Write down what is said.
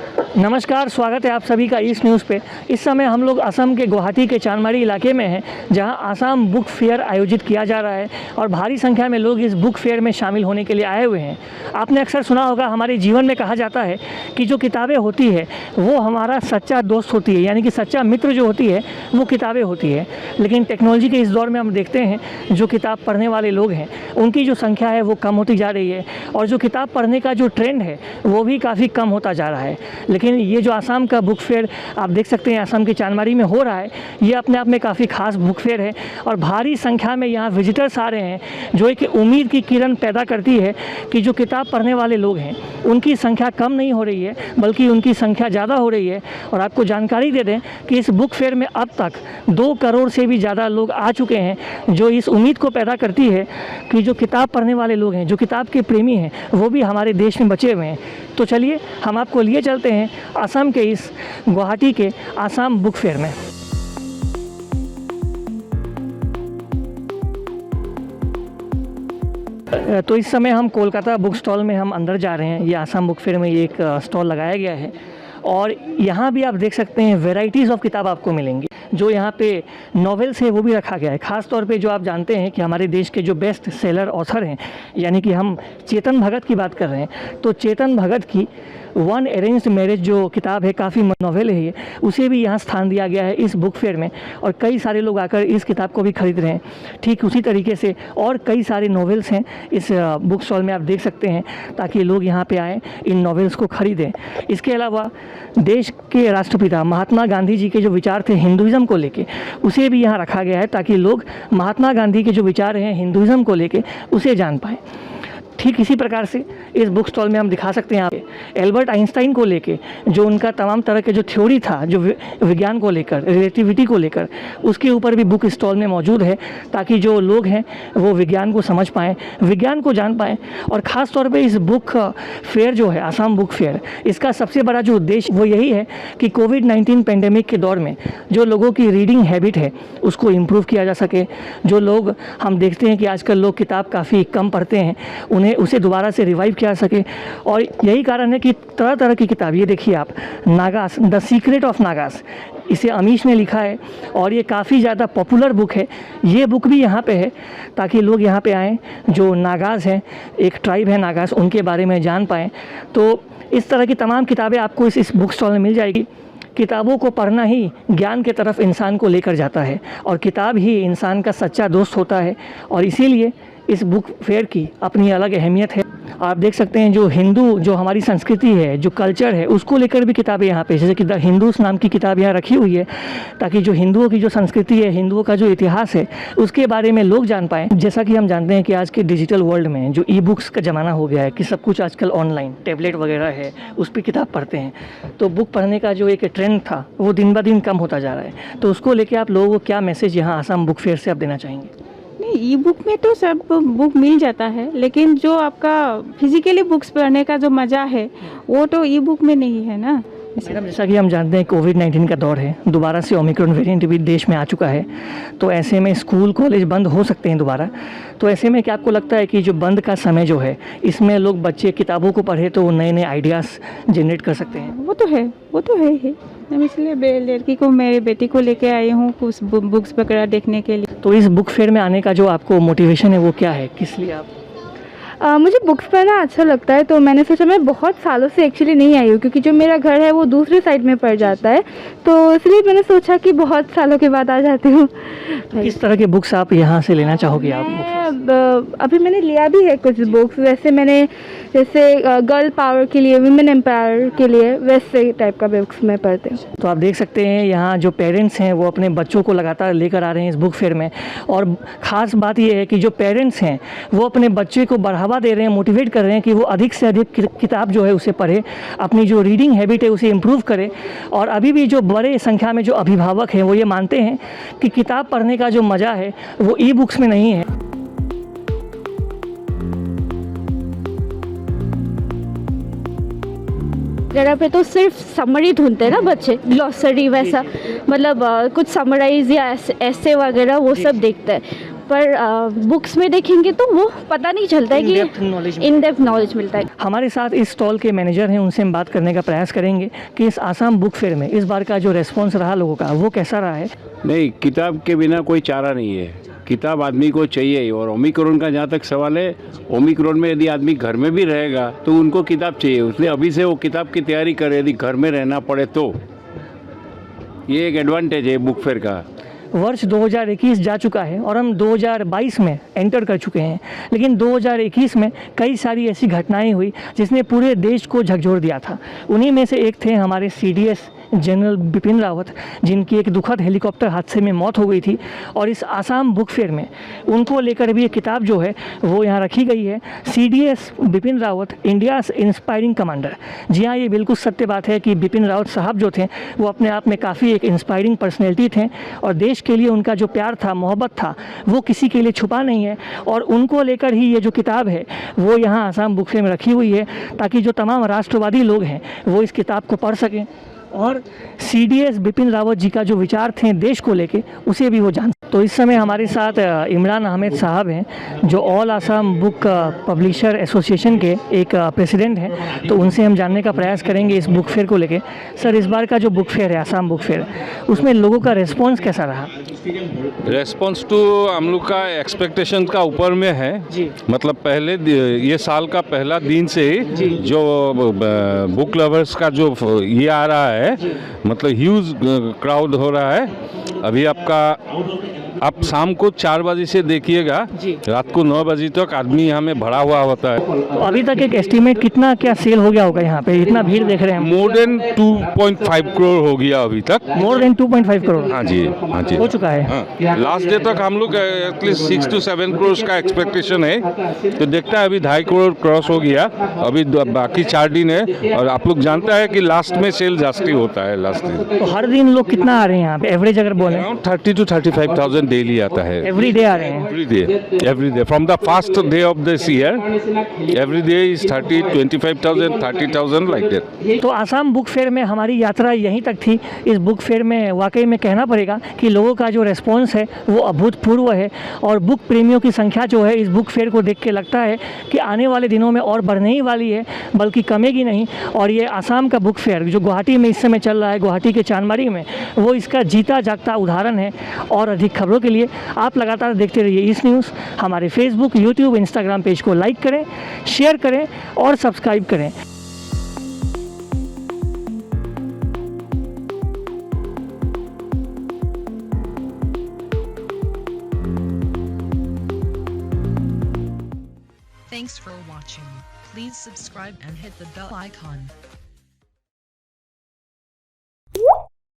नमस्कार, स्वागत है आप सभी का इस न्यूज़ पे। इस समय हम लोग असम के गुवाहाटी के चांदमारी इलाके में हैं, जहां आसाम बुक फेयर आयोजित किया जा रहा है और भारी संख्या में लोग इस बुक फेयर में शामिल होने के लिए आए हुए हैं। आपने अक्सर सुना होगा, हमारे जीवन में कहा जाता है कि जो किताबें होती है वो हमारा सच्चा दोस्त होती है, यानी कि सच्चा मित्र जो होती है वो किताबें होती है। लेकिन टेक्नोलॉजी के इस दौर में हम देखते हैं जो किताब पढ़ने वाले लोग हैं उनकी जो संख्या है वो कम होती जा रही है, और जो किताब पढ़ने का जो ट्रेंड है वो भी काफ़ी कम होता जा रहा है। लेकिन ये जो आसाम का बुक फेयर आप देख सकते हैं आसाम के चांदमारी में हो रहा है, ये अपने आप में काफ़ी खास बुक फेयर है और भारी संख्या में यहाँ विजिटर्स आ रहे हैं, जो एक उम्मीद की किरण पैदा करती है कि जो किताब पढ़ने वाले लोग हैं उनकी संख्या कम नहीं हो रही है बल्कि उनकी संख्या ज़्यादा हो रही है। और आपको जानकारी दे दें कि इस बुक फेयर में अब तक 2 करोड़ से भी ज़्यादा लोग आ चुके हैं, जो इस उम्मीद को पैदा करती है कि जो किताब पढ़ने वाले लोग हैं, जो किताब के प्रेमी हैं, वो भी हमारे देश में बचे हुए हैं। तो चलिए हम आपको लिए चलते हैं असम के इस गुवाहाटी के आसाम बुक फेयर में। तो इस समय हम कोलकाता बुक स्टॉल में हम अंदर जा रहे हैं। ये आसाम बुक फेयर में ये एक स्टॉल लगाया गया है और यहाँ भी आप देख सकते हैं वैरायटीज़ ऑफ किताब आपको मिलेंगी। जो यहाँ पे नॉवेल्स है वो भी रखा गया है, ख़ास तौर पे जो आप जानते हैं कि हमारे देश के जो बेस्ट सेलर ऑथर हैं, यानी कि हम चेतन भगत की बात कर रहे हैं, तो चेतन भगत की वन अरेंज्ड मैरिज जो किताब है, काफ़ी नॉवेल है ये, उसे भी यहाँ स्थान दिया गया है इस बुक फेयर में और कई सारे लोग आकर इस किताब को भी खरीद रहे हैं। ठीक उसी तरीके से और कई सारे नॉवेल्स हैं इस बुक स्टॉल में, आप देख सकते हैं, ताकि लोग यहाँ पे आएँ, इन नॉवेल्स को ख़रीदें। इसके अलावा देश के राष्ट्रपिता महात्मा गांधी जी के जो विचार थे हिंदुज़म को लेके, उसे भी यहाँ रखा गया है ताकि लोग महात्मा गांधी के जो विचार हैं हिंदुज़म को लेके उसे जान पाएँ। ठीक इसी प्रकार से इस बुक स्टॉल में हम दिखा सकते हैं आप एल्बर्ट आइंस्टाइन को लेके जो उनका तमाम तरह के जो थ्योरी था, जो विज्ञान को लेकर, रिलेटिविटी को लेकर, उसके ऊपर भी बुक स्टॉल में मौजूद है ताकि जो लोग हैं वो विज्ञान को समझ पाएँ, विज्ञान को जान पाएँ। और ख़ास तौर पे इस बुक फेयर जो है आसाम बुक फेयर, इसका सबसे बड़ा जो उद्देश्य वो यही है कि कोविड-19 पेंडेमिक के दौर में जो लोगों की रीडिंग हैबिट है उसको इम्प्रूव किया जा सके। जो लोग हम देखते हैं कि आजकल लोग किताब काफ़ी कम पढ़ते हैं, उन्हें उसे दोबारा से रिवाइव किया सके। और यही कारण है कि तरह तरह की किताब, ये देखिए आप, Nagas, the secret of Nagas, इसे अमीश ने लिखा है और ये काफ़ी ज़्यादा पॉपुलर बुक है। ये बुक भी यहाँ पे है ताकि लोग यहाँ पे आएँ, जो नागास हैं, एक ट्राइब है नागास, उनके बारे में जान पाएँ। तो इस तरह की तमाम किताबें आपको इस बुक स्टॉल में मिल जाएगी। किताबों को पढ़ना ही ज्ञान के तरफ इंसान को लेकर जाता है और किताब ही इंसान का सच्चा दोस्त होता है, और इसीलिए इस बुक फेयर की अपनी अलग अहमियत है। आप देख सकते हैं जो हिंदू, जो हमारी संस्कृति है, जो कल्चर है, उसको लेकर भी किताबें यहाँ पे, जैसे कि द हिंदूस नाम की किताब यहाँ रखी हुई है ताकि जो हिंदुओं की जो संस्कृति है, हिंदुओं का जो इतिहास है, उसके बारे में लोग जान पाएँ। जैसा कि हम जानते हैं कि आज के डिजिटल वर्ल्ड में जो ई बुक्स का ज़माना हो गया है कि सब कुछ आजकल ऑनलाइन, टैबलेट वगैरह है, उस पर किताब पढ़ते हैं, तो बुक पढ़ने का जो एक ट्रेंड था वो दिन ब दिन कम होता जा रहा है। तो उसको लेकर आप लोगों को क्या मैसेज यहाँ आसाम बुक फेयर से आप देना चाहेंगे? नहीं, ई बुक में तो सब बुक मिल जाता है, लेकिन जो आपका फिजिकली बुक्स पढ़ने का जो मज़ा है वो तो ई बुक में नहीं है ना। मैडम, जैसा कि हम जानते हैं कोविड-19 का दौर है, दोबारा से ओमिक्रॉन वेरिएंट भी देश में आ चुका है, तो ऐसे में स्कूल कॉलेज बंद हो सकते हैं दोबारा। तो ऐसे में क्या आपको लगता है कि जो बंद का समय जो है, इसमें लोग, बच्चे किताबों को पढ़े तो नए नए आइडियाज़ जनरेट कर सकते हैं? वो तो है ही। हम इसलिए लड़की को, मेरे बेटी को लेके आई हूँ कुछ बुक्स वगैरह देखने के लिए। तो इस बुक फेयर में आने का जो आपको मोटिवेशन है वो क्या है, किस लिए आप? मुझे बुक्स पढ़ना अच्छा लगता है, तो मैंने सोचा, मैं बहुत सालों से एक्चुअली नहीं आई हूँ क्योंकि जो मेरा घर है वो दूसरे साइड में पड़ जाता है, तो इसलिए मैंने सोचा कि बहुत सालों के बाद आ जाती हूँ। किस तरह के बुक्स आप यहाँ से लेना चाहोगे आप? अभी मैंने लिया भी है कुछ बुक्स, वैसे मैंने जैसे गर्ल पावर के लिए, वुमेन एम्पायर के लिए, वैसे टाइप का बुक्स मैं पढ़ती हूँ। तो आप देख सकते हैं यहाँ जो पेरेंट्स हैं वो अपने बच्चों को लगातार लेकर आ रहे हैं इस बुक फेयर में, और ख़ास बात ये है कि जो पेरेंट्स हैं वो अपने बच्चे को बढ़ावा दे रहे हैं, मोटिवेट कर रहे हैं कि वो अधिक से अधिक किताब जो है उसे पढ़े, अपनी जो रीडिंग हैबिट है उसे इम्प्रूव करे। और अभी भी जो बड़े संख्या में जो अभिभावक हैं वो ये मानते हैं कि किताब पढ़ने का जो मज़ा है वो ई बुक्स में नहीं है। जगह पे तो सिर्फ समरी ढूंढते हैं ना बच्चे, ग्लॉसरी वैसा, मतलब कुछ समराइज या ऐसे वगैरह वो सब देखते हैं। पर बुक्स में देखेंगे तो वो पता नहीं चलता है In-depth कि knowledge इन डेप्थ नॉलेज मिलता है। हमारे साथ इस स्टॉल के मैनेजर हैं, उनसे हम बात करने का प्रयास करेंगे कि इस आसाम बुक फेयर में इस बार का जो रेस्पॉन्स रहा लोगों का वो कैसा रहा है। नहीं, किताब के बिना कोई चारा नहीं है। किताब आदमी को चाहिए ही। और ओमिक्रॉन का जहाँ तक सवाल है, ओमिक्रॉन में यदि आदमी घर में भी रहेगा तो उनको किताब चाहिए, उसलिए अभी से वो किताब की तैयारी करे यदि घर में रहना पड़े तो। ये एक एडवांटेज है बुक फेयर का। वर्ष 2021 जा चुका है और हम 2022 में एंटर कर चुके हैं, लेकिन 2021 में कई सारी ऐसी घटनाएं हुई जिसने पूरे देश को झकझोर दिया था। उन्हीं में से एक थे हमारे CDS जनरल बिपिन रावत, जिनकी एक दुखद हेलीकॉप्टर हादसे में मौत हो गई थी। और इस आसाम बुक फेयर में उनको लेकर भी एक किताब जो है वो यहाँ रखी गई है, CDS Bipin Rawat India's inspiring commander. जी हाँ, ये बिल्कुल सत्य बात है कि बिपिन रावत साहब जो थे वो अपने आप में काफ़ी एक इंस्पायरिंग पर्सनैलिटी थे और देश के लिए उनका जो प्यार था, मोहब्बत था, वो किसी के लिए छुपा नहीं है। और उनको लेकर ही ये जो किताब है वो यहाँ आसाम बुक फेयर में रखी हुई है, ताकि जो तमाम राष्ट्रवादी लोग हैं वो इस किताब को पढ़ सकें और CDS बिपिन रावत जी का जो विचार थे देश को लेके उसे भी वो जान। तो इस समय हमारे साथ इमरान अहमद साहब हैं, जो all Assam book publisher association के एक प्रेसिडेंट हैं। तो उनसे हम जानने का प्रयास करेंगे इस बुक फेयर को लेके। सर, इस बार का जो बुक फेयर है, आसाम बुक फेयर, उसमें लोगों का रिस्पॉन्स कैसा रहा? रेस्पॉन्स तो हम लोग का एक्सपेक्टेशन का ऊपर में है जी। मतलब पहले ये साल का पहला दिन से जी। जो बुक लवर्स का जो ये आ रहा है, मतलब ह्यूज क्राउड हो रहा है। अभी आप शाम को 4 बजे से देखिएगा, जी। रात को 9 बजे तक आदमी यहाँ में भरा हुआ होता है। तो अभी तक एक एस्टीमेट कितना क्या सेल हो गया होगा यहाँ पे? इतना भीड़ देख रहे हैं हम। मोर देन 2.5 करोड़ हो गया अभी तक। मोर देन 2.5 करोड़ हाँ जी, हाँ जी, हो चुका है। हाँ, लास्ट डे तक हम लोग एटलीस्ट 6 to 7 करोड़ का एक्सपेक्टेशन है। तो देखता है, अभी 2.5 करोड़ क्रॉस हो गया। अभी बाकी 4 दिन है और आप लोग जानता है कि लास्ट में सेल जास्ती होता है लास्ट दिन। तो हर दिन लोग कितना आ रहे हैं यहाँ पे, एवरेज अगर बोले? अराउंड 30 to 35,000 डेली आता है। एवरी डे आ रहे हैं? Every day. From the first day of this year, every day is 30, 25,000, 30,000 like that. तो आसाम बुक फेयर में हमारी यात्रा यहीं तक थी। इस बुक फेयर में वाकई में कहना पड़ेगा कि लोगों का जो रेस्पॉन्स है वो अभूतपूर्व है और बुक प्रेमियों की संख्या जो है इस बुक फेयर को देख के लगता है कि आने वाले दिनों में और बढ़ने ही वाली है, बल्कि कमेगी नहीं। और ये आसाम का बुक फेयर जो गुवाहाटी में इस समय चल रहा है, गुवाहाटी के चांदमारी में, वो इसका जीता जागता उदाहरण है। और अधिक खबरों के लिए आप लगातार देखते रहिए इस न्यूज़। हमारे फेसबुक, यूट्यूब, इंस्टाग्राम पेज को लाइक करें, शेयर करें और सब्सक्राइब करें। Thanks for watching. Please subscribe and hit the bell icon.